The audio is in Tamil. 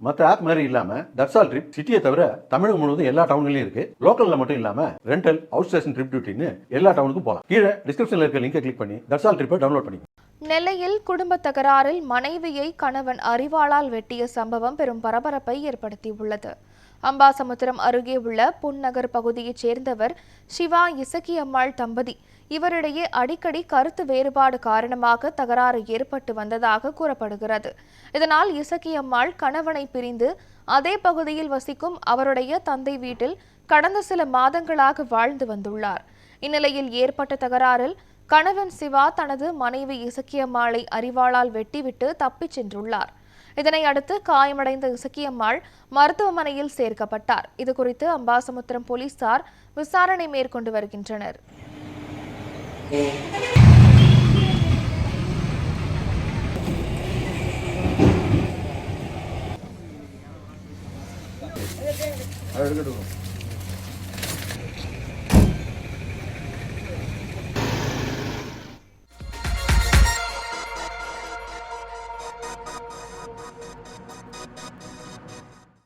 மற்ற ஆப் மாதிரி இல்லாம தட்சால் ட்ரிப் சிட்டியை தவிர தமிழகம் முழுவதும் எல்லா டவுன்லயும் இருக்கு. லோக்கல்ல மட்டும் இல்லாம ரெண்டல், அவுட் ஸ்டேஷன் ட்ரிப் டியூட்டின்னு எல்லா டவுனுக்கும் போகலாம். கீழே டிஸ்கிரிப்ஷன்ல இருக்க லிங்கை கிளிக் பண்ணி தட்சால் ட்ரிப்பை டவுன்லோட் பண்ணி. நெல்லையில் குடும்ப தகராறில் மனைவியை கணவன் அரிவாளால் வெட்டிய சம்பவம் பெரும் பரபரப்பை ஏற்படுத்தியுள்ளது. அம்பாசமுத்திரம் அருகே உள்ள புன்னகர் பகுதியைச் சேர்ந்தவர் சிவா இசக்கியம்மாள் தம்பதி. இவரிடையே அடிக்கடி கருத்து வேறுபாடு காரணமாக தகராறு ஏற்பட்டு வந்ததாக கூறப்படுகிறது. இதனால் இசக்கியம்மாள் கணவனை பிரிந்து அதே பகுதியில் வசிக்கும் அவருடைய தந்தை வீட்டில் கடந்த சில மாதங்களாக வாழ்ந்து வந்துள்ளார். இந்நிலையில் ஏற்பட்ட தகராறில் கணவன் சிவா தனது மனைவி இசக்கியம்மாளை அரிவாளால் வெட்டிவிட்டு தப்பிச் சென்றுள்ளார். இதனை அடுத்து காயமடைந்த இசக்கியம்மாள் மருத்துவமனையில் சேர்க்கப்பட்டார். இதுகுறித்து அம்பாசமுத்திரம் போலீசார் விசாரணை மேற்கொண்டு வருகின்றனர். எடுக்கட்டும்.